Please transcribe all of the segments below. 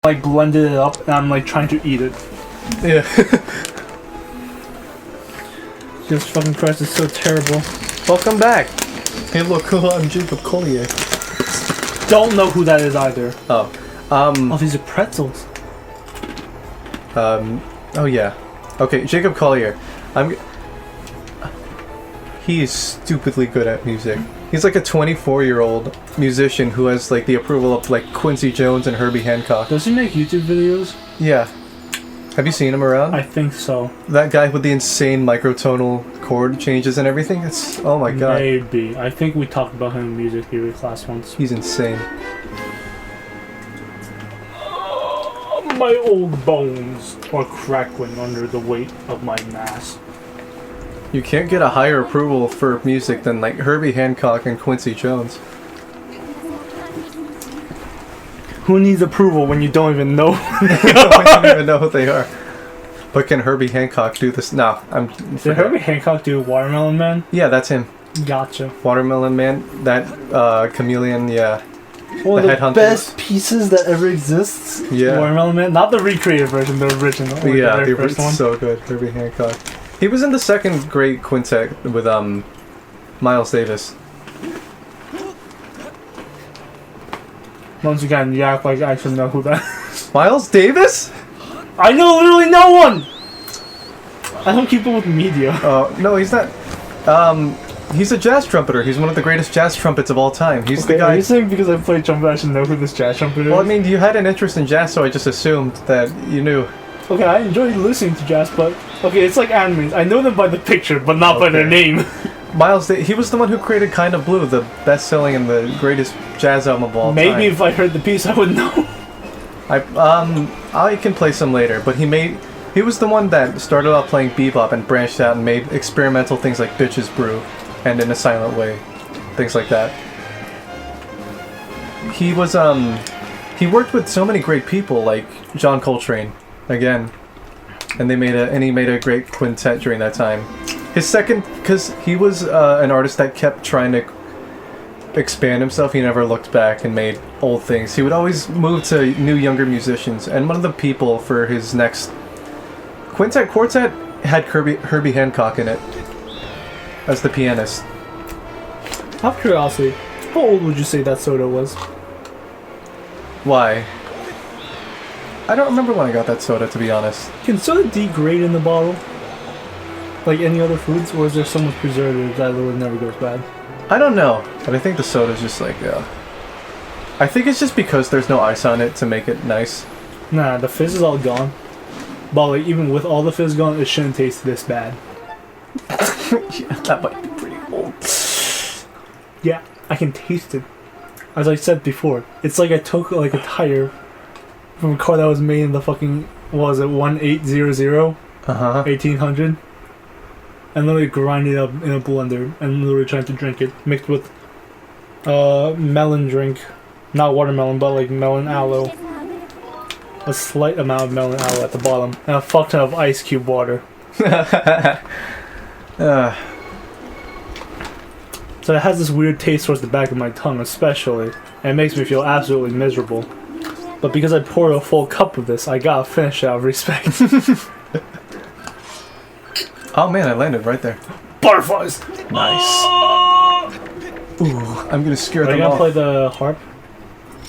like blended it up and I'm like trying to eat it. Yeah. Jesus fucking Christ, it's so terrible. Welcome back. Hey look, I'm Jacob Collier. Don't know who that is either. Oh. Oh, these are pretzels. Oh yeah. Okay, Jacob Collier. He is stupidly good at music. He's like a 24-year-old musician who has like the approval of like Quincy Jones and Herbie Hancock. Does he make YouTube videos? Yeah. Have you seen him around? I think so. That guy with the insane microtonal chord changes and everything? It's... oh my god. Maybe. I think we talked about him in music theory class once. He's insane. My old bones are crackling under the weight of my mass. You can't get a higher approval for music than like Herbie Hancock and Quincy Jones. Who needs approval when you don't even know? I don't even know who they are. But can Herbie Hancock do this? No, Did Herbie Hancock do Watermelon Man? Yeah, that's him. Gotcha. Watermelon Man, that chameleon, yeah. One of the Headhunter. best pieces that ever exists. Yeah. Watermelon Man, not the recreated version, the original. Yeah, the the first one. so good. Herbie Hancock. He was in the second great quintet with Miles Davis. Once again, you act like I should know who that is. Miles Davis? I know literally no one! I don't keep up with media. No, he's not. He's a jazz trumpeter. He's one of the greatest jazz trumpets of all time. He's the guy. Are you saying because I play trumpet I should know who this jazz trumpeter is? Well, I mean, you had an interest in jazz, so I just assumed that you knew. Okay, I enjoy listening to jazz, but... okay, it's like animes. I know them by the picture, but not by their name. Miles, he was the one who created Kind of Blue, the best-selling and the greatest jazz album of all time. Maybe if I heard the piece, I would know. I can play some later, but he was the one that started off playing bebop and branched out and made experimental things like Bitches Brew and In a Silent Way, things like that. He was he worked with so many great people like John Coltrane, again, and he made a great quintet during that time. His second, because he was an artist that kept trying to expand himself. He never looked back and made old things. He would always move to new, younger musicians. And one of the people for his next quartet had Herbie Hancock in it as the pianist. Out of curiosity, how old would you say that soda was? Why? I don't remember when I got that soda, to be honest. Can soda degrade in the bottle? Like any other foods? Or is there so much preservative that it never goes bad? I don't know, but I think the soda's just like, I think it's just because there's no ice on it to make it nice. Nah, the fizz is all gone. But like, even with all the fizz gone, it shouldn't taste this bad. Yeah, that might be pretty old. Yeah, I can taste it. As I said before, it's like I took like a tire from a car that was made in the fucking, what was it, 1800? 1800? And literally grind it up in a blender and literally trying to drink it. Mixed with melon drink. Not watermelon, but like melon aloe. A slight amount of melon aloe at the bottom. And a fuck ton of ice cube water. So it has this weird taste towards the back of my tongue especially. And it makes me feel absolutely miserable. But because I poured a full cup of this, I gotta finish it out of respect. Oh man, I landed right there. Butterflies! Nice. Ooh, I'm gonna scare them off. Are you gonna play the harp?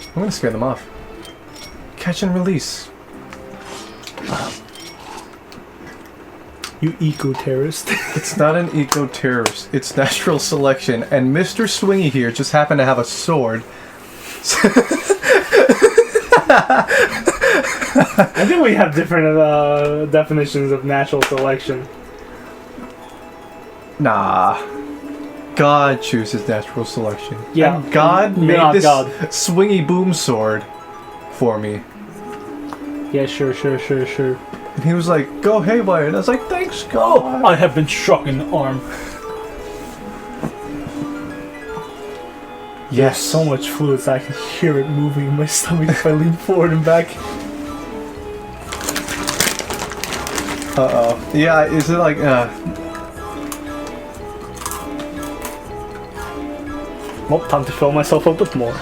I'm gonna scare them off. Catch and release. You eco-terrorist. It's not an eco-terrorist. It's natural selection. And Mr. Swingy here just happened to have a sword. I think we have different definitions of natural selection. Nah. God chooses natural selection. Yeah. And God You're made not this God. swingy boom sword for me. Yeah, sure. And he was like, go haywire. And I was like, thanks, God. Oh, I have been struck in the arm. Yes. So much fluid that I can hear it moving in my stomach if I lean forward and back. Uh-oh. Yeah, is it like, Well, time to fill myself up with more.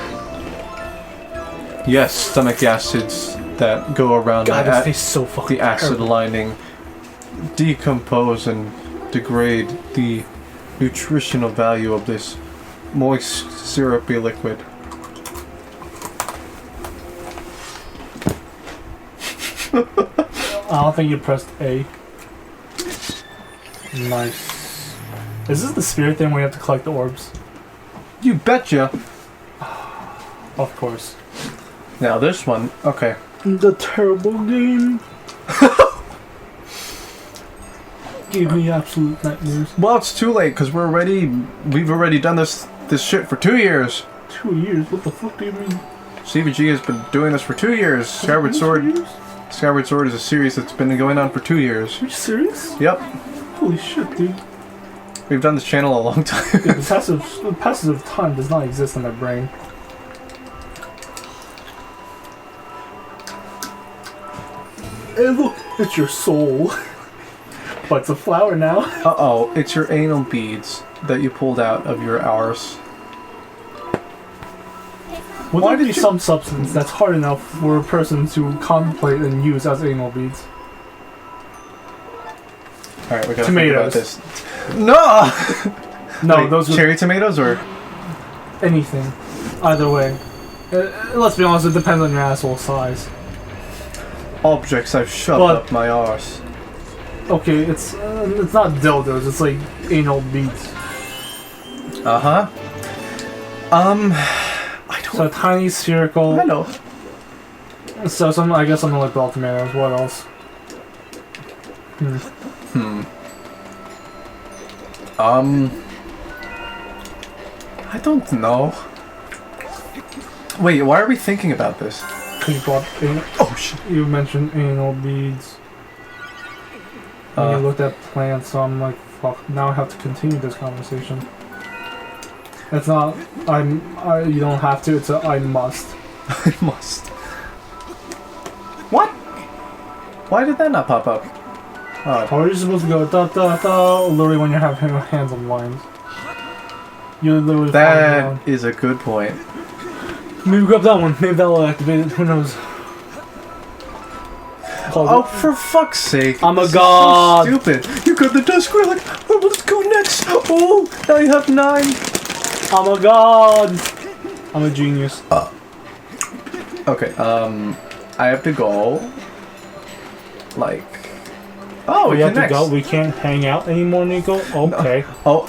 Yes, stomach acids that go around God, this tastes so fucking the acid terrible. lining decompose and degrade the nutritional value of this moist, syrupy liquid. I don't think you pressed A. Nice. Is this the spirit thing where you have to collect the orbs? You betcha! Of course. Now this one, okay. The terrible game. Gave me absolute nightmares. Well, it's too late because we've already done this shit for 2 years. 2 years? What the fuck do you mean? CVG has been doing this for 2 years. Skyward Sword is a series that's been going on for 2 years. Are you serious? Yep. Holy shit, dude. We've done this channel a long time. Dude, the passage of time does not exist in my brain. Hey, look, it's your soul. But it's a flower now. Uh-oh, it's your anal beads that you pulled out of your arse. Would there be some substance that's hard enough for a person to contemplate and use as anal beads? Alright, we gotta tomatoes. think about this. No! No, Wait, those are cherry tomatoes or? anything. Either way. Let's be honest, it depends on your asshole size. Objects I've shoved But- up my arse. Okay, it's not dildos, it's like anal beads. Uh-huh. I don't So a tiny spherical. I know. So I guess something like bell tomatoes. What else? I don't know. Wait, why are we thinking about this? You brought Oh shit. you mentioned anal beads. And you looked at plants, so I'm like, fuck. Now I have to continue this conversation. It's not. You don't have to. It's a. I must. I must. What? Why did that not pop up? Oh, How are you supposed to go da da da? Literally, when you have hands on lines. You literally. that is a good point. Maybe grab that one. Maybe that'll activate it. Who knows? Oh, for fuck's sake. I'm a This is god. So stupid. You got the desk relic. Oh, let's go next. Oh, now you have 9. I'm a god. I'm a genius. Okay, I have to go. Like. Oh, We we have can to next. go. We can't hang out anymore, Nico. Okay. Oh.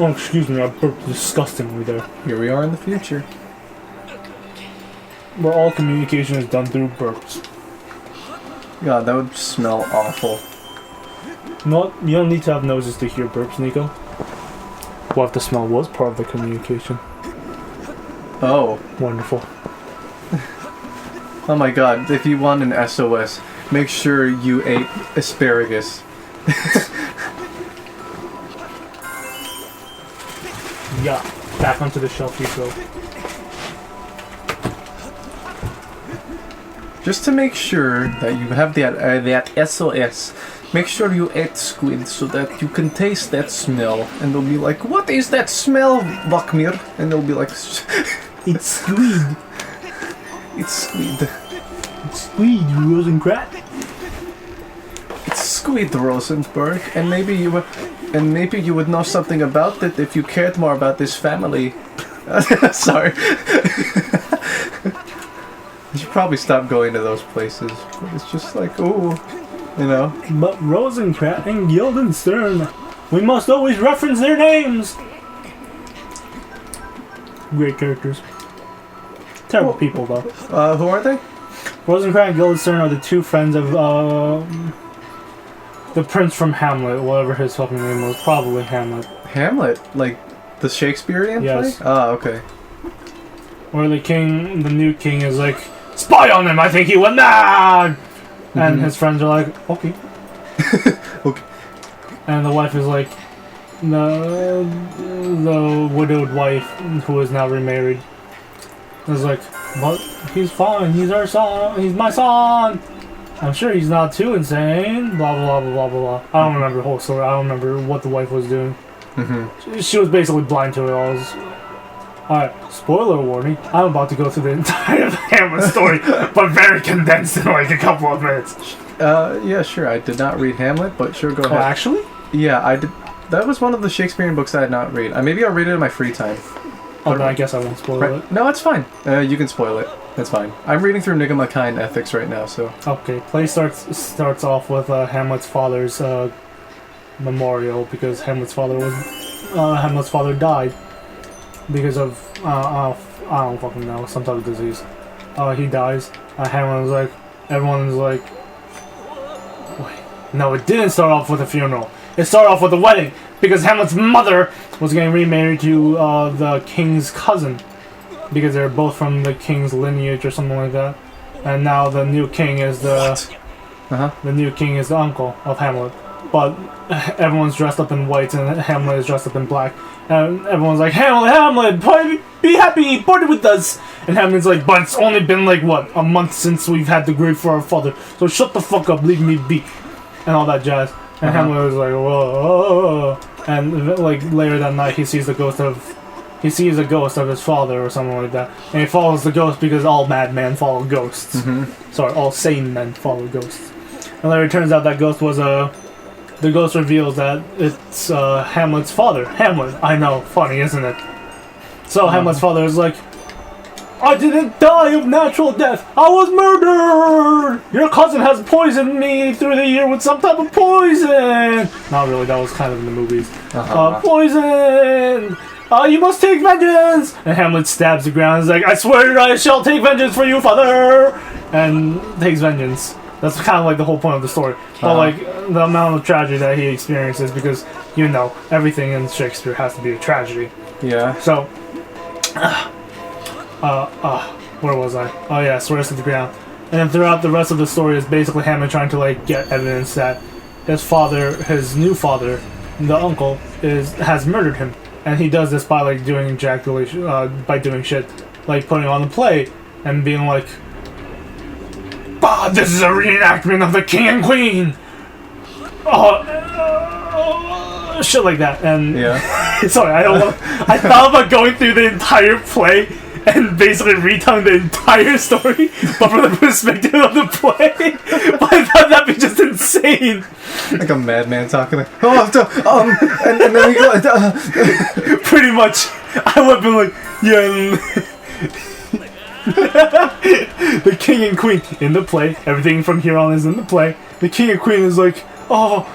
Oh, excuse me. I burped disgustingly there. Here we are in the future. Where all communication is done through burps. God, that would smell awful. You know what? You don't need to have noses to hear burps, Nico. What if the smell was part of the communication? Oh. Wonderful. Oh my god, if you want an SOS, make sure you ate asparagus. Yeah. Back onto the shelf you go. Just to make sure that you have that SOS, make sure you ate squid so that you can taste that smell. And they'll be like, what is that smell, Vakmir? And they'll be like, It's squid. it's squid. It's squid, you Rosencrantz. It's squid, Rosenberg. And maybe you would know something about it if you cared more about this family. Sorry. You should probably stop going to those places. But it's just like, ooh, you know. But Rosencrantz and Guildenstern, we must always reference their names. Great characters. Terrible people, though. Who are they? Rosencrantz and Guildenstern are the two friends of the prince from Hamlet, whatever his fucking name was. Probably Hamlet. Hamlet, like the Shakespearean Yes. play? Ah, okay. Where the king, the new king, is like, spy on him, I think he went mad! And his friends are like, okay. Okay. And the wife is like, the widowed wife, who is now remarried, is like, but he's fine, he's our son, he's my son! I'm sure he's not too insane, blah blah blah blah blah blah. I don't remember the whole story, I don't remember what the wife was doing. She was basically blind to it all. Alright, spoiler warning. I'm about to go through the entire Hamlet story, but very condensed in like a couple of minutes. Yeah, sure. I did not read Hamlet, but sure, go ahead. Oh, actually? Yeah, I did. That was one of the Shakespearean books I did not read. Maybe I'll read it in my free time. Oh, then I guess I won't spoil it. No, it's fine. You can spoil it. It's fine. I'm reading through Nicomachean Ethics right now, so... Okay, play starts off with Hamlet's father's memorial, because Hamlet's father died because of I don't fucking know, some type of disease. He dies. Hamlet's like, everyone's like, wait, no, it didn't start off with a funeral. It started off with a wedding, because Hamlet's mother was getting remarried to the king's cousin, because they're both from the king's lineage or something like that. And now the new king is the new king is the uncle of Hamlet. But everyone's dressed up in white and Hamlet is dressed up in black. And everyone's like, Hamlet, be happy, party with us. And Hamlet's like, but it's only been like, what, a month since we've had the grave for our father. So shut the fuck up, leave me be. And all that jazz. And Hamlet was like, whoa. And like later that night he sees a ghost of his father or something like that. And he follows the ghost because all madmen follow ghosts. Sorry, all sane men follow ghosts. And later it turns out that ghost was the ghost reveals that it's Hamlet's father. Hamlet, I know, funny, isn't it? So Hamlet's father is like, I didn't die of natural death. I was murdered. Your cousin has poisoned me through the year with some type of poison. Not really, that was kind of in the movies. Poison. You must take vengeance. And Hamlet stabs the ground. He's like, I swear I shall take vengeance for you, father. And takes vengeance. That's kind of like the whole point of the story. But like the amount of tragedy that he experiences, because you know everything in Shakespeare has to be a tragedy. Yeah. So, where was I? Oh yeah, swears to the ground. And then throughout the rest of the story is basically Hamlet trying to like get evidence that his father, his new father, the uncle, has murdered him, and he does this by like doing ejaculation, by doing shit, like putting on the play and being like, "Bah, this is a reenactment of the king and queen." Shit like that. And yeah. Sorry, I thought about going through the entire play and basically retelling the entire story, but from the perspective of the play. But I thought that'd be just insane. Like a madman talking like, and then we go, pretty much. I would have been like, yeah. The king and queen in the play. Everything from here on is in the play. The king and queen is like, oh,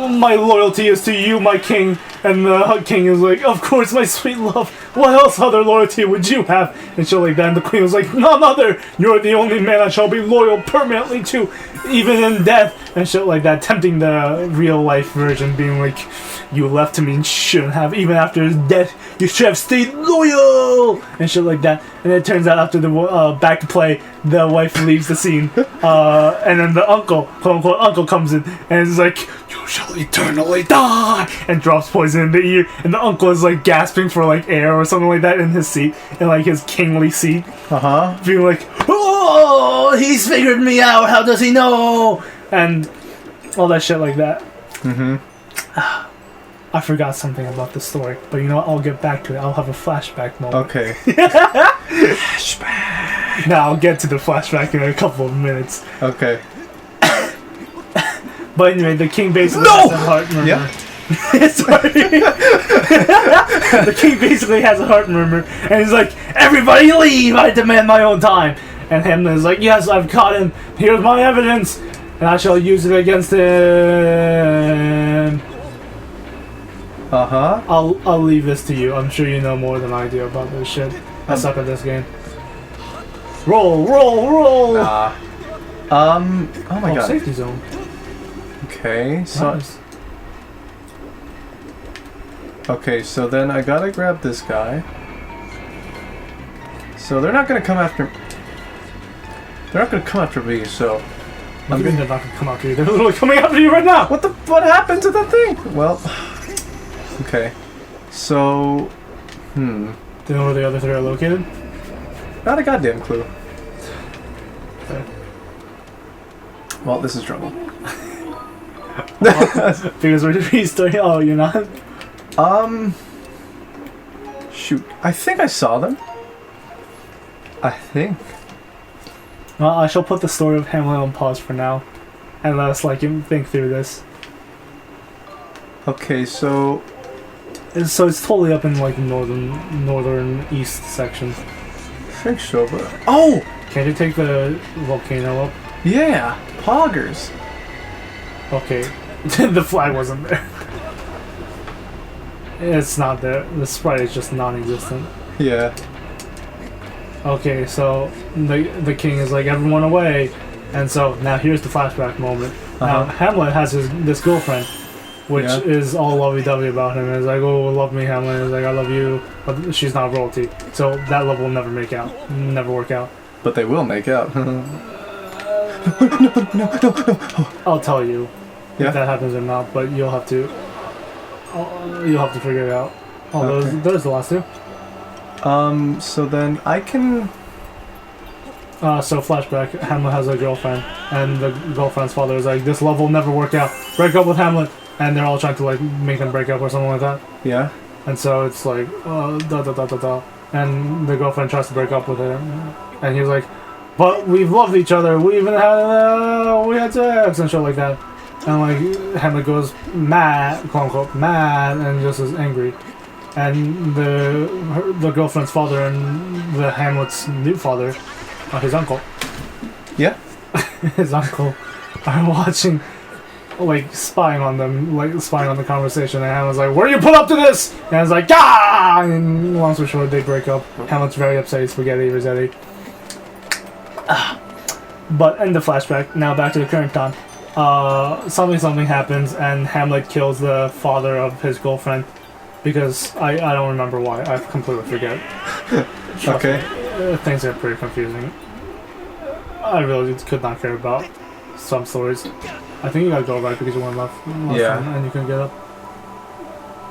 my loyalty is to you, my king. And the king is like, of course, my sweet love. What else other loyalty would you have? And shit like that. And the queen was like, none other. You're the only man I shall be loyal permanently to, even in death. And shit like that. Tempting the real life version, being like, you left him and shouldn't have. Even after his death, you should have stayed loyal. And shit like that. And it turns out after the back to play, the wife leaves the scene. And then the uncle, quote unquote uncle, comes in and is like, you shall eternally die. And drops poison in the ear, and the uncle is like gasping for like air or something like that in his seat, in like his kingly seat, being like, oh, he's figured me out, how does he know? And all that shit like that. I forgot something about the story, but you know what, I'll get back to it. I'll have a flashback moment. Okay. Flashback. Now I'll get to the flashback in a couple of minutes. Okay. But anyway, the king basically has a heart murmur. Yeah. Sorry. The king basically has a heart murmur, and he's like, everybody leave, I demand my own time. And Hamlet is like, yes, I've caught him, here's my evidence, and I shall use it against him. I'll leave this to you. I'm sure you know more than I do about this shit. I suck at this game. Roll. Oh my god. Safety zone. Okay, so... Nice. Okay, so then I gotta grab this guy. So they're not gonna come after... They're not gonna come after me, so... They're not gonna come after you. They're literally coming after you right now! What happened to that thing? Well... Okay. So... Do you know where the other three are located? Not a goddamn clue. Okay. Well, this is trouble. Because we're restarting. Oh, you're not? Shoot, I think I saw them. I think. Well, I shall put the story of Hamlet on pause for now, and let us think through this. Okay, so It's totally up in northern east section. I think so, but oh, Can't you take the volcano up? yeah, poggers. Okay, the flag wasn't there. It's not there. The sprite is just non-existent. Yeah. Okay, so the king is like, everyone away, and so now here's the flashback moment. Now Hamlet has this girlfriend, which is all lovey-dovey about him. It's like, oh, love me, Hamlet. It's like, I love you, but she's not royalty, so that love will never never work out. But they will make out. No. I'll tell you Yeah. if that happens or not, but you'll have to figure it out. Oh, Okay. those are the last two. So then I can. So flashback, Hamlet has a girlfriend, and the girlfriend's father is like, this love will never work out. Break up with Hamlet, and they're all trying to make them break up or something like that. Yeah. And so it's like, and the girlfriend tries to break up with him, and he's like, but we've loved each other. We even had sex and shit like that. And like Hamlet goes mad, quote unquote, mad, and just is angry. And the girlfriend's father and the Hamlet's new father, his uncle. Yeah. His uncle are watching, spying on them, spying on the conversation. And Hamlet's like, "Where you put up to this?" And it's like, "Ah!" And long story short, they break up. Hamlet's very upset. He's spaghetti Rossetti. But in the flashback, now back to the current time. Something happens, and Hamlet kills the father of his girlfriend. Because I don't remember why. I completely forget. Okay. Things are pretty confusing. I really could not care about some stories. I think you gotta go right because you went left time and you couldn't get up.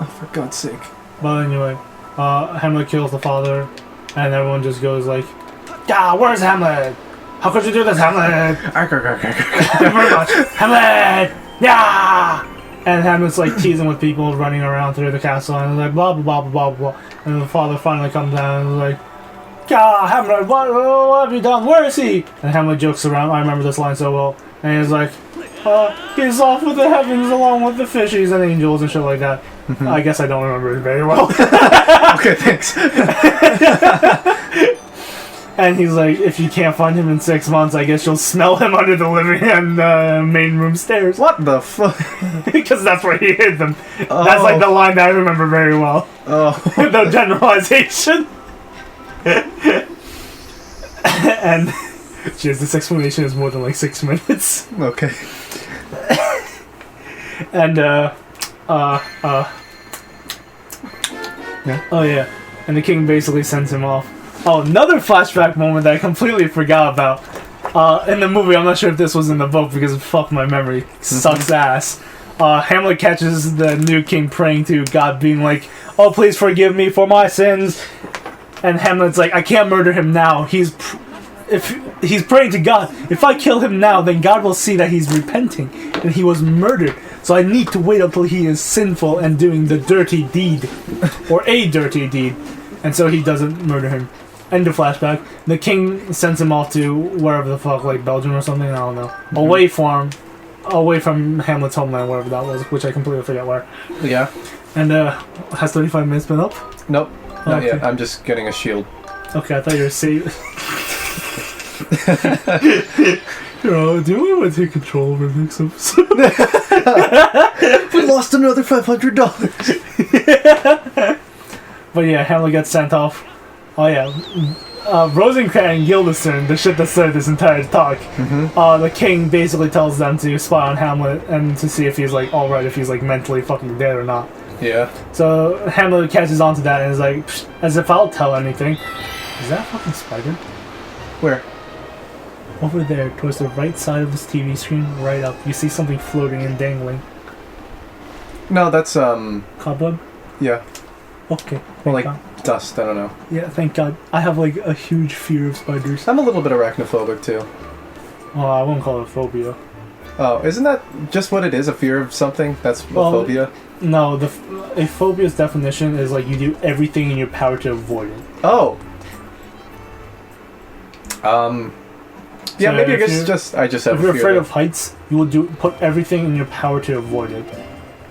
Oh, for God's sake. But anyway, Hamlet kills the father, and everyone just goes like, "Yeah, where's Hamlet? How could you do this, Hamlet? Thank you very much, Hamlet! Yeah!" And Hamlet's teasing with people running around through the castle, and like blah blah blah blah blah. And the father finally comes down and is like, "Yeah, Hamlet, what have you done? Where is he?" And Hamlet jokes around. I remember this line so well. And he's like, "He's off with the heavens along with the fishies and angels and shit like that." I guess I don't remember it very well. Okay, thanks. And he's like, "If you can't find him in 6 months, I guess you'll smell him under the living and main room stairs." What the fuck? Because that's where he hid them. Oh. That's the line that I remember very well. Oh. No generalization. And jeez, this explanation is more than 6 minutes. Okay. And yeah. Oh yeah. And the king basically sends him off. Oh, another flashback moment that I completely forgot about. In the movie, I'm not sure if this was in the book because fuck my memory sucks ass. Hamlet catches the new king praying to God, being like, "Oh, please forgive me for my sins." And Hamlet's like, "I can't murder him now. If he's praying to God. If I kill him now, then God will see that he's repenting and he was murdered. So I need to wait until he is sinful and doing the dirty deed, or a dirty deed." And so he doesn't murder him. End of flashback. The king sends him off to wherever the fuck, Belgium or something. I don't know. Away from Hamlet's homeland, wherever that was, which I completely forget where. Yeah. And has 35 minutes been up? Nope. Not Okay. yet. I'm just getting a shield. Okay, I thought you were saving. Do you want to take control over the next episode? We lost another $500. But yeah, Hamlet gets sent off. Oh yeah. Rosencrantz and Guildenstern, the shit that started this entire talk. The king basically tells them to spy on Hamlet and to see if he's alright, if he's mentally fucking dead or not. Yeah. So Hamlet catches on to that and is like, "Psh, as if I'll tell anything." Is that a fucking spider? Where? Over there, towards the right side of this TV screen, right up. You see something floating and dangling. No, that's Cobweb? yeah. Okay. Or God. dust. I don't know. Yeah, thank God. I have a huge fear of spiders. I'm a little bit arachnophobic too. Well, I won't call it a phobia. Oh, isn't that just what it is? A fear of something? That's a phobia? No, a phobia's definition is like you do everything in your power to avoid it. Oh. Yeah, So maybe I just have a fear. If you're afraid of heights, you will put everything in your power to avoid it.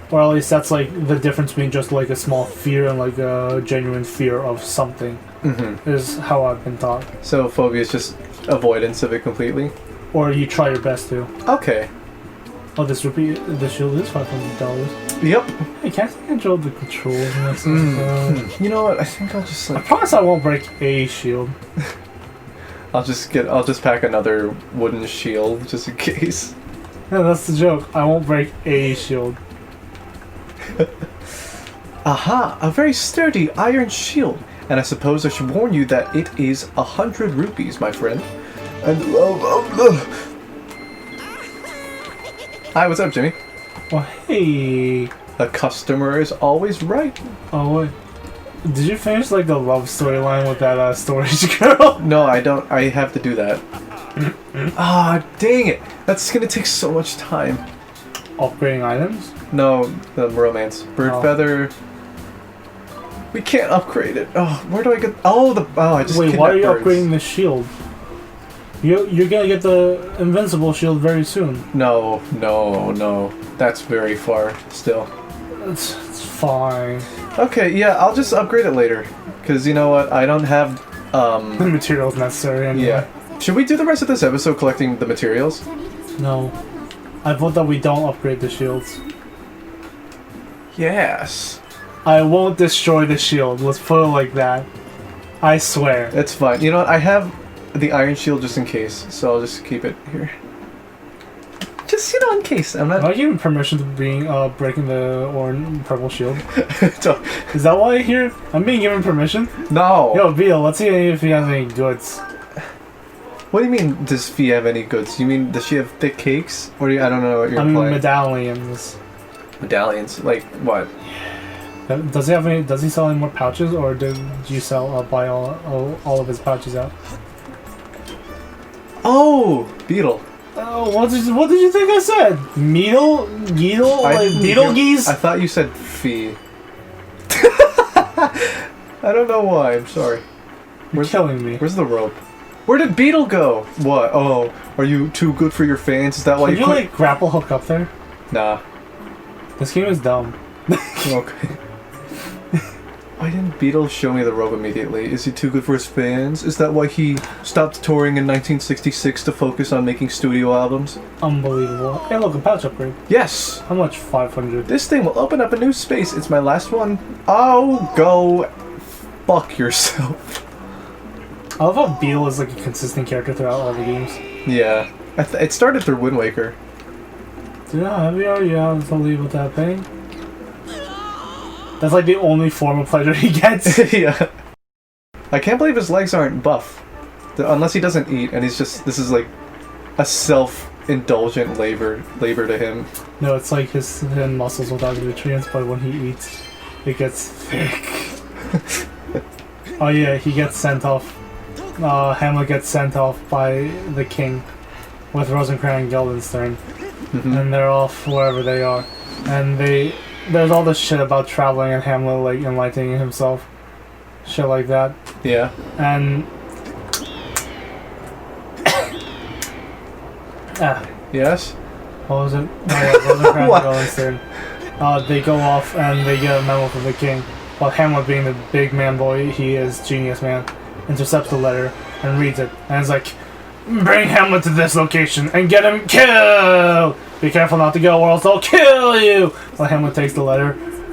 Or at least that's like the difference between just like a small fear and like a genuine fear of something. Is how I've been taught. So phobia is just avoidance of it completely? Or you try your best to. Okay. Oh, this shield is $500. Yep. Hey, can't I control the controls and stuff? You know what? I think I'll just I promise I won't break a shield. I'll just pack another wooden shield just in case. Yeah, that's the joke. I won't break a shield. Aha! A very sturdy iron shield. And I suppose I should warn you that it is 100 rupees, my friend. And hi, what's up, Jimmy? Well, hey. The customer is always right. Oh wait, did you finish like the love storyline with that storage girl? No, I don't. I have to do that. Ah, dang it! That's gonna take so much time. Upgrading items? No, the romance. Bird feather. We can't upgrade it. Oh, where do I get? I just. Wait, why are you birds. upgrading the shield? You're gonna get the invincible shield very soon. No. That's very far still. It's fine. Okay, yeah, I'll just upgrade it later. Because you know what? I don't have, The materials necessary anyway. Yeah. Should we do the rest of this episode collecting the materials? No. I vote that we don't upgrade the shields. Yes. I won't destroy the shield. Let's put it like that. I swear. It's fine. You know what? I have the iron shield just in case, so I'll just keep it here. Just, in case. I'm not... Am I giving permission to breaking the orange purple shield? Is that why here? I'm being given permission? No! Yo, Beal, let's see if he has any goods. What do you mean, does Fee have any goods? You mean, does she have thick cakes? Or I don't know what you're implying. Medallions. Medallions? Like, what? Does he have any? Does he sell any more pouches, or did you buy all of his pouches out? Oh, Beetle. Oh, what did you think I said? Beetlegeese? I thought you said Fee. I don't know why. I'm sorry. You're killing me. Where's the rope? Where did Beetle go? What? Oh, are you too good for your fans? Is that why you like grapple hook up there? Nah. This game is dumb. Okay. Why didn't Beetle show me the rope immediately? Is he too good for his fans? Is that why he stopped touring in 1966 to focus on making studio albums? Unbelievable. Hey look, a pouch upgrade. Yes! How much? 500. This thing will open up a new space. It's my last one. Oh, go fuck yourself. I love how Beetle is like a consistent character throughout all the games. Yeah. It started through Wind Waker. Yeah, have you already had to leave with that thing? That's like the only form of pleasure he gets. Yeah. I can't believe his legs aren't buff. Unless he doesn't eat, and he's just... This is like a self-indulgent labor to him. No, it's like his muscles without nutrients, but when he eats, it gets thick. Oh yeah, he gets sent off. Hamlet gets sent off by the king with Rosencrantz and Guildenstern. And they're off wherever they are. And there's all this shit about traveling and Hamlet like enlightening himself. Shit like that. Yeah. And Yes? what was it? Oh, yeah, Rosencrantz and Guildenstern. They go off and they get a memo from the king. While Hamlet, being the big man boy he is, genius man, intercepts the letter and reads it. And is like, bring Hamlet to this location and get him killed! Be careful not to go or else I'll kill you! Well, Hamlet takes the letter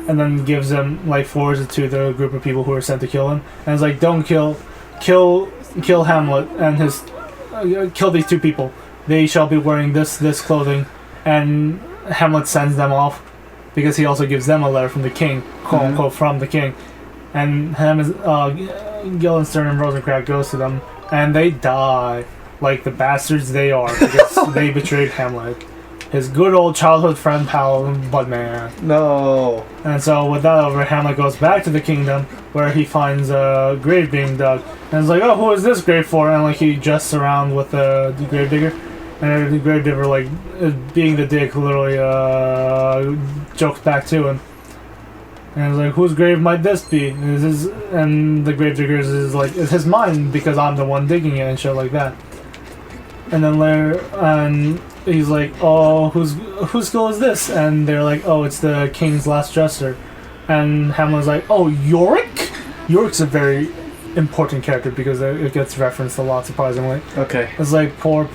and then gives him, like, forwards it to the group of people who are sent to kill him. And it's like, don't kill Hamlet and his, kill these two people. They shall be wearing this clothing. And Hamlet sends them off because he also gives them a letter from the king, quote unquote, from the king. And Guildenstern and Rosencrantz goes to them and they die. Like the bastards they are, because they betrayed Hamlet. His good old childhood friend, pal, Budman. No. And so with that over, Hamlet goes back to the kingdom, where he finds a grave being dug. And it's like, oh, who is this grave for? And like he jests around with the grave digger. And the Gravedigger, like, being the dick, literally jokes back to him. And it's like, whose grave might this be? And the Gravedigger's is like, it's his mine because I'm the one digging it and shit like that. And then later, and he's like, oh, whose skull is this? And they're like, oh, it's the king's last dresser. And Hamlet's like, oh, Yorick? Yorick's a very important character because it gets referenced a lot, surprisingly. Okay. It's like, poor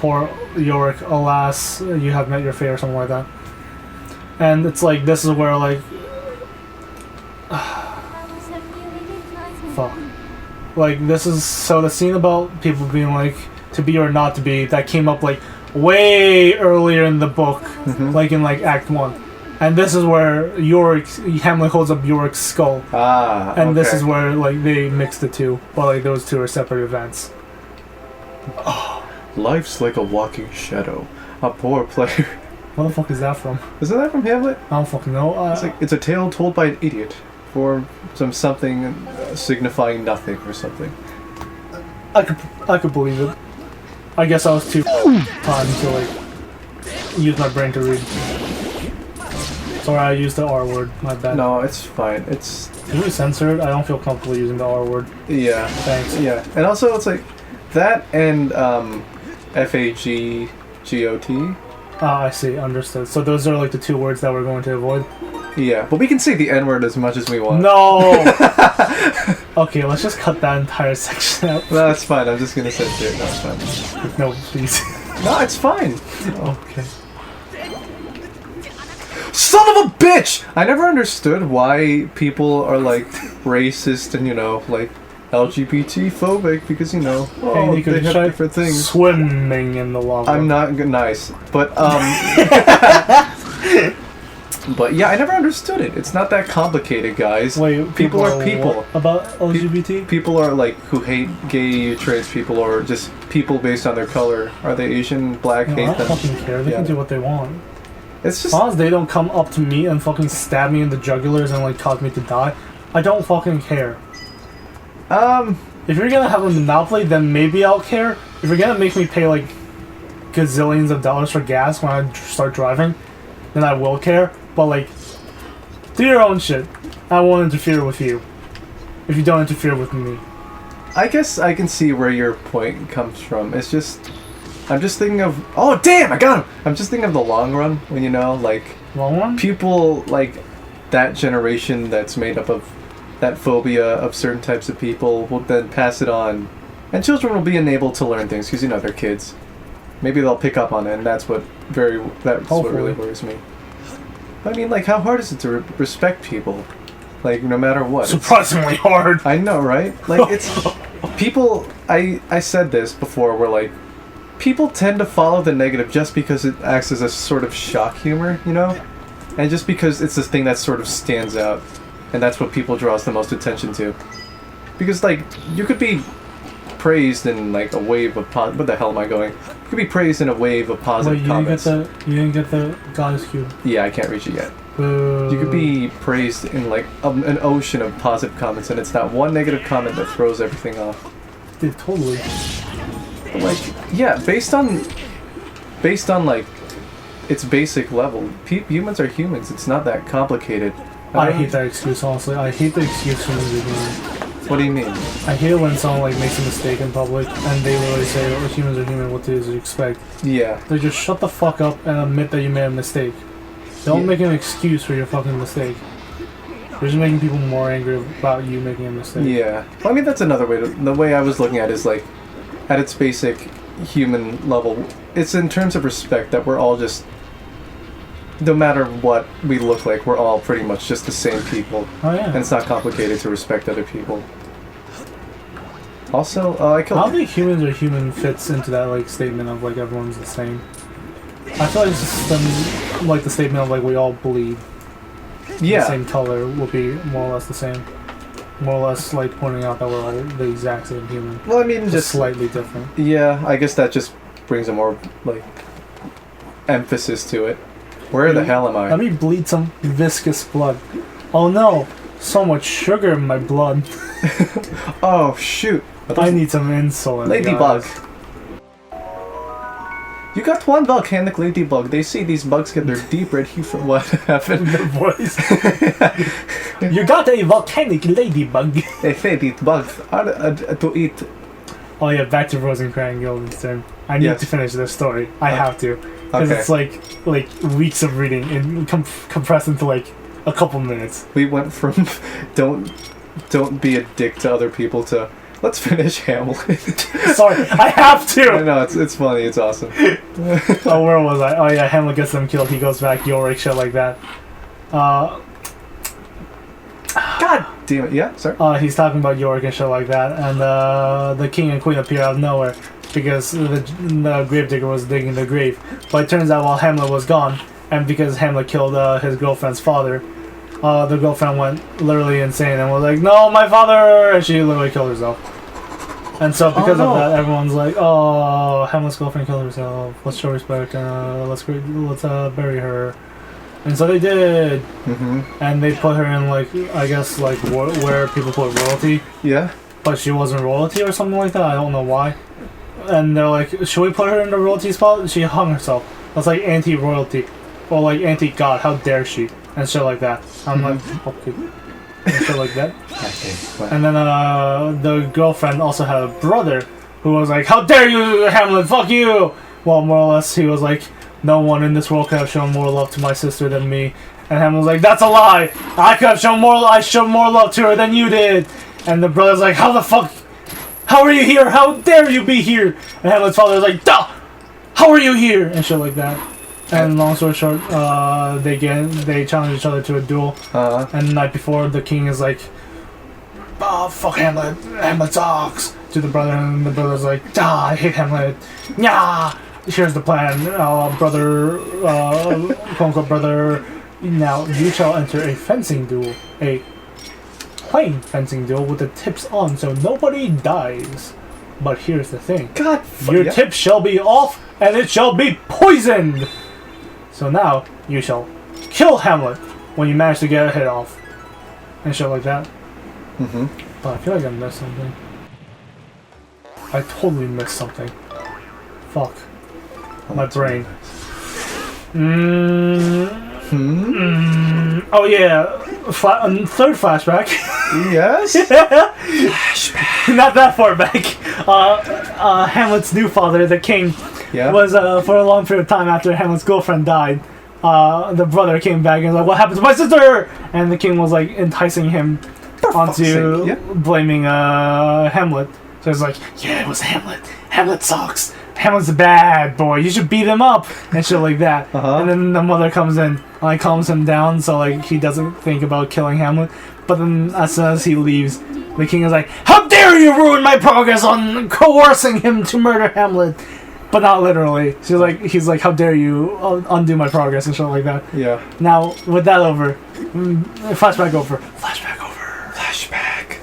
Yorick, alas, you have met your fate, or something like that. And it's like, this is where, like, fuck. Like, this is, so the scene about people being like, to be or not to be, that came up, like, way earlier in the book, like in, like, Act 1. And this is where Hamlet holds up Yorick's skull. Ah, and this is where, like, they mix the two, but, like, those two are separate events. Oh. Life's like a walking shadow. A poor player. What the fuck is that from? Isn't that from Hamlet? I don't fucking know. It's a tale told by an idiot. For something signifying nothing or something. I could believe it. I guess I was too time to like use my brain to read. Sorry, I used the R word. My bad. No, it's fine. Can we censor it? I don't feel comfortable using the R word. Yeah. Thanks. Yeah, and also it's like that and FAGGOT. Ah, I see. Understood. So those are like the two words that we're going to avoid. Yeah, but we can say the N-word as much as we want. No! Okay, let's just cut that entire section out. No, that's fine. I'm just gonna censor it. No, it's fine. No, please. No, it's fine. Okay. Son of a bitch! I never understood why people are like racist and, you know, like LGBT phobic because, you know, hey, you they have different things. Swimming in the lava. I'm not nice, but but yeah, I never understood it. It's not that complicated, guys. Wait, people are people. What about LGBT? People are like who hate gay, trans people, or just people based on their color. Are they Asian, black, hate I them? don't fucking care. They can do what they want. It's just as long as they don't come up to me and fucking stab me in the jugulars and like cause me to die, I don't fucking care. If you're gonna have a monopoly, then maybe I'll care. If you're gonna make me pay like gazillions of dollars for gas when I start driving, then I will care. But like, do your own shit. I won't interfere with you if you don't interfere with me. I guess I can see where your point comes from. It's just, I'm just thinking of, oh damn, I got him! I'm just thinking of the long run, when you know, like, long run? People like that generation that's made up of that phobia of certain types of people will then pass it on. And children will be enabled to learn things, because you know they're kids. Maybe they'll pick up on it, and that's what really worries me. I mean, like, how hard is it to respect people? Like, no matter what. Surprisingly hard. I know, right? Like, it's... people... I said this before, where, like, people tend to follow the negative just because it acts as a sort of shock humor, you know? And just because it's this thing that sort of stands out. And that's what people draws the most attention to. Because, like, you could be praised in, like, a wave of... What the hell am I going? You could be praised in a wave of positive comments. You didn't get the goddess cube. Yeah, I can't reach it yet. You could be praised in, like, an ocean of positive comments, and it's that one negative comment that throws everything off. Dude, totally. But, like, yeah, based on, like, its basic level, humans are humans. It's not that complicated. I hate that excuse, honestly. I hate the excuse from the beginning. What do you mean? I hate it when someone like makes a mistake in public and they literally say, oh, humans are human, what do you expect? Yeah. They just shut the fuck up and admit that you made a mistake. Don't make an excuse for your fucking mistake. You're just making people more angry about you making a mistake. Yeah. Well, I mean, that's another way the way I was looking at it is, like, at its basic human level, it's in terms of respect that we're all just, no matter what we look like, we're all pretty much just the same people. Oh, yeah. And it's not complicated to respect other people. Also, I don't think humans are human fits into that, like, statement of, like, everyone's the same. I feel like it's like the statement of, like, we all bleed. Yeah. The same color will be more or less the same. More or less, like, pointing out that we're all the exact same human. Well, I mean, just slightly different. Yeah, I guess that just brings a more, like, emphasis to it. Where the hell am I? Let me bleed some viscous blood. Oh no! So much sugar in my blood. Oh shoot! I need some insulin. Ladybug. You got one volcanic ladybug. They say these bugs get their deep red hue from what happened. The voice. You got a volcanic ladybug. They say these bugs are to eat. Oh yeah, back to Rosencrantz turn. I need to finish this story. I have to. Because it's like weeks of reading and compressed into like a couple minutes. We went from don't be a dick to other people to let's finish Hamlet. Sorry, I have to! I know, it's funny, it's awesome. Oh, where was I? Oh yeah, Hamlet gets them killed, he goes back, Yorick, shit like that. God damn it, yeah, sorry. He's talking about Yorick and shit like that, and the king and queen appear out of nowhere because the gravedigger was digging the grave. But it turns out while Hamlet was gone, and because Hamlet killed his girlfriend's father, the girlfriend went literally insane and was like, "No, my father!" And she literally killed herself. And so because of that, everyone's like, "Oh, Hamlet's girlfriend killed herself. Let's show respect. Let's bury her." And so they did. And they put her in like, I guess like where people put royalty. Yeah. But she wasn't royalty or something like that. I don't know why. And they're like, "Should we put her in the royalty spot?" She hung herself. That's like anti-royalty, or like anti-god. How dare she? And shit like that. I'm like, okay. And shit like that. And then the girlfriend also had a brother who was like, "How dare you, Hamlet, fuck you!" Well, more or less, he was like, "No one in this world could have shown more love to my sister than me." And Hamlet was like, "That's a lie! I could have shown more love to her than you did!" And the brother's like, "How the fuck? How are you here? How dare you be here?" And Hamlet's father was like, "Duh! How are you here?" And shit like that. And long story short, they challenge each other to a duel. And the night before, the king is like, "Oh, fuck Hamlet. Hamlet sucks." To the brother, and the brother's like, "Ah, I hate Hamlet. Yeah. Here's the plan, brother, quote-unquote brother. Now you shall enter a fencing duel, a plain fencing duel with the tips on, so nobody dies. But here's the thing: your tips shall be off, and it shall be poisoned. So now you shall kill Hamlet when you manage to get a hit off, and shit like that." But I feel like I missed something. I totally missed something. Fuck. My brain. Oh yeah, third flashback. Yes. Flashback. Not that far back. Hamlet's new father, the king, was for a long period of time after Hamlet's girlfriend died. The brother came back and was like, "What happened to my sister?" And the king was like enticing him onto blaming Hamlet. So it's like, "Yeah, it was Hamlet. Hamlet sucks. Hamlet's a bad boy. You should beat him up," and shit like that. And then the mother comes in and like calms him down, so like he doesn't think about killing Hamlet. But then as soon as he leaves, the king is like, "How dare you ruin my progress on coercing him to murder Hamlet?" But not literally. He's like, "How dare you undo my progress," and shit like that. Yeah. Now with that over, flashback over. Flashback over. Flashback.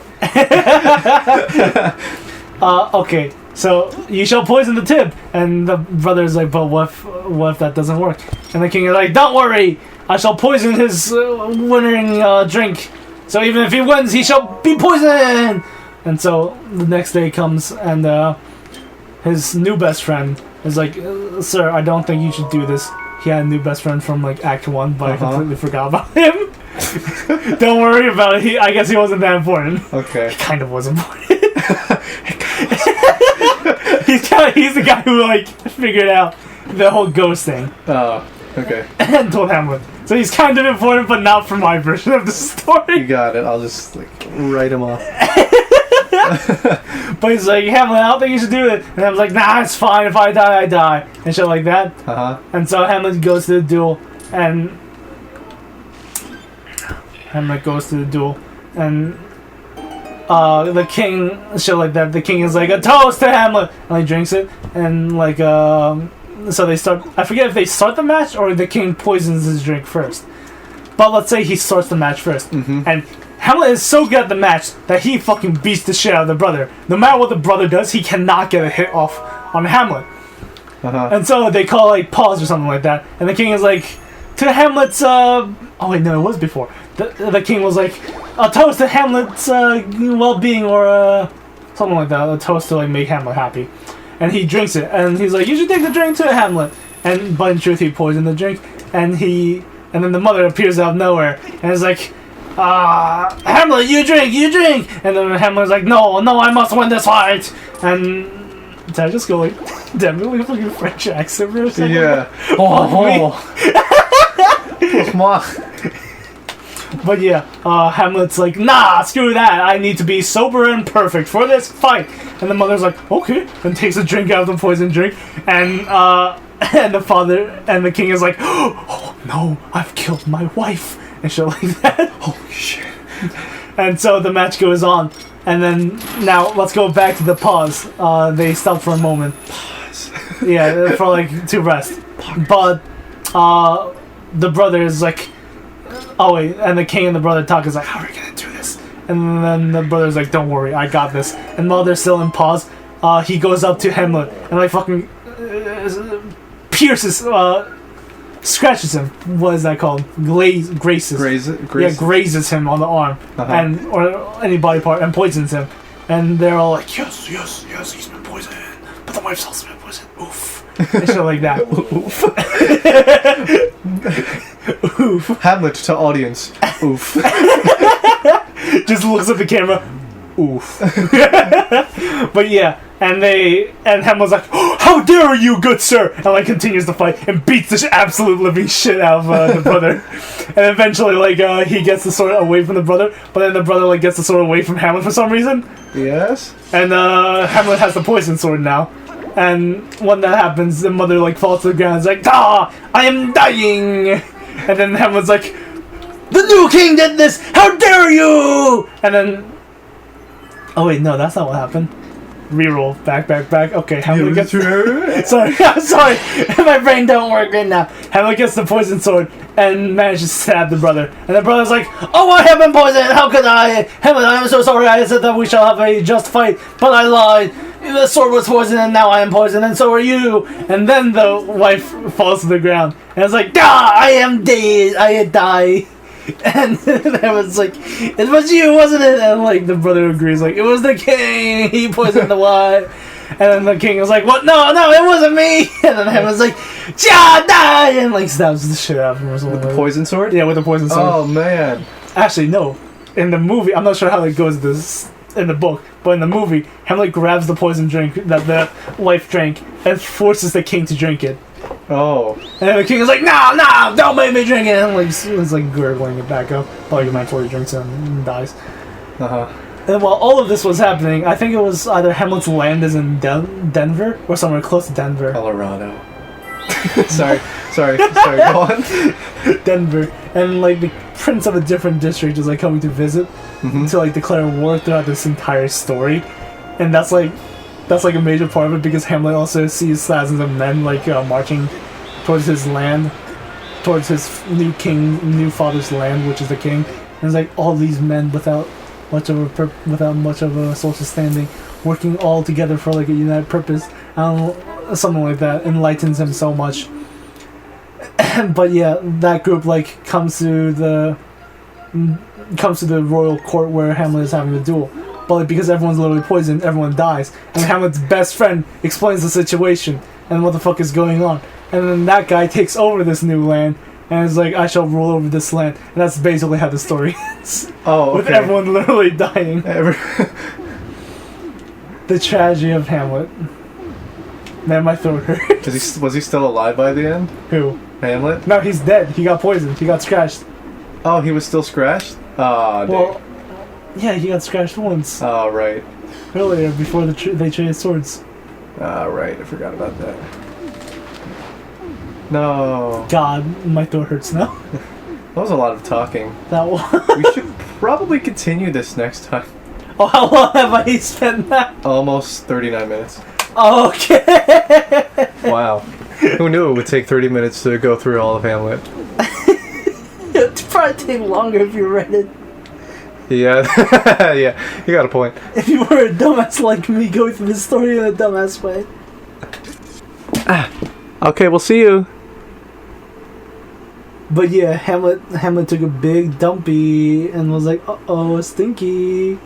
Okay. So you shall poison the tip, and the brother's like, "But what if that doesn't work?" And the king is like, "Don't worry, I shall poison his winning drink. So even if he wins, he shall be poisoned." And so the next day comes, and his new best friend is like, "Sir, I don't think you should do this." He had a new best friend from like Act 1, but I completely forgot about him. Don't worry about it. I guess he wasn't that important. Okay. He kind of was important. He's the guy who like figured out the whole ghost thing. Oh, okay. And told Hamlet. So he's kind of important, but not for my version of the story. You got it. I'll just like write him off. But he's like, "Hamlet, I don't think you should do it." And I was like, "Nah, it's fine. If I die, I die," and shit like that. And so Hamlet goes to the duel, and the king, shit like that. The king is like, "A toast to Hamlet," and he drinks it, and like so they start. I forget if they start the match or the king poisons his drink first. But let's say he starts the match first, and Hamlet is so good at the match that he fucking beats the shit out of the brother. No matter what the brother does, he cannot get a hit off on Hamlet. And so they call like pause or something like that, and the king is like, to Hamlet's oh wait, no, it was before. The king was like, "A toast to Hamlet's well-being," or something like that. A toast to like make Hamlet happy. and he drinks it, and he's like, "You should take the drink to Hamlet." But in truth, he poisoned the drink, and then the mother appears out of nowhere, and is like, "Hamlet, you drink," and then Hamlet's like, "No, I must win this fight," and did I just go like, damn, really fucking French accent or something? Yeah. But yeah, Hamlet's like, "Nah, screw that. I need to be sober and perfect for this fight." And the mother's like, "Okay," and takes a drink out of the poison drink, and the father and the king is like, "Oh no, I've killed my wife," and shit like that. Holy shit. And so the match goes on, and then now let's go back to the pause. They stop for a moment. Pause. Yeah, for like to rest. But the brother is like, oh wait, and the king and the brother talk is like, "How are we gonna do this?" And then the brother's like, "Don't worry, I got this." And while they're still in pause, he goes up to Hamlet and like fucking pierces, scratches him. What is that called? Grazes. Yeah, grazes him on the arm and or any body part and poisons him. And they're all like, yes, he's been poisoned, but the wife's also been poisoned. Oof. And shit like that. Oof. Oof. Hamlet to audience. Oof. Just looks at the camera. Oof. But yeah, and Hamlet's like, "Oh, how dare you, good sir!" And like continues to fight and beats the absolute living shit out of the brother. And eventually, like he gets the sword away from the brother, but then the brother like gets the sword away from Hamlet for some reason. Yes. And Hamlet has the poison sword now. And when that happens, the mother like falls to the ground. It's like, "Ah, I am dying!" And then Hamlet's like, "The new king did this! How dare you!" And then, oh wait, no, that's not what happened. Reroll, back. Okay, Hamlet gets. Sorry, I'm sorry. My brain don't work right now. Hamlet gets the poison sword and manages to stab the brother. And the brother's like, "Oh, I have been poisoned. How could I? Hamlet, I am so sorry. I said that we shall have a just fight, but I lied. The sword was poisoned, and now I am poisoned, and so are you." And then the wife falls to the ground, and it's like, "Ah, I am dead. I die." And I was like, "It was you, wasn't it?" And like the brother agrees, like, "It was the king. He poisoned the wife." And then the king was like, "What? No, it wasn't me." And then I was like, "Ja, die!" And like stabs the shit out of him or something. With the poison sword? Yeah, with the poison sword. Oh man. Actually, no. In the movie, I'm not sure how it goes this in the book, but in the movie, Hamlet grabs the poison drink that the wife drank and forces the king to drink it. Oh. And then the king is like, "No, don't make me drink it!" And like it's like gurgling it back up. Probably eventually drinks it and dies. And while all of this was happening, I think it was either Hamlet's land is in Denver or somewhere close to Denver. Colorado. sorry, go on. Denver. And like the prince of a different district is like coming to visit to like declare war throughout this entire story. And that's like a major part of it because Hamlet also sees thousands of men like marching towards his land, towards his new father's land, which is the king. And it's like all these men without much of a social standing, working all together for like a united purpose. Something like that enlightens him so much. But yeah, that group like comes to the royal court where Hamlet is having a duel. But like, because everyone's literally poisoned, everyone dies. And Hamlet's best friend explains the situation and what the fuck is going on. And then that guy takes over this new land and is like, "I shall rule over this land." And that's basically how the story ends. Oh, okay. With everyone literally dying. The tragedy of Hamlet. Man, my throat hurt. Was he still alive by the end? Who? Hamlet? No, he's dead. He got poisoned. He got scratched. Oh, he was still scratched? Oh, well, yeah, he got scratched once. Oh, right. Earlier, before they traded swords. Right. I forgot about that. No. God, my throat hurts now. That was a lot of talking. That was. We should probably continue this next time. Oh, how long have I spent that? Almost 39 minutes. Okay. Wow. Who knew it would take 30 minutes to go through all of Hamlet? It'd probably take longer if you read it. Yeah. Yeah, you got a point. If you were a dumbass like me, going through the story in a dumbass way. Okay, we'll see you. But yeah, Hamlet took a big dumpy and was like, "Uh-oh, stinky."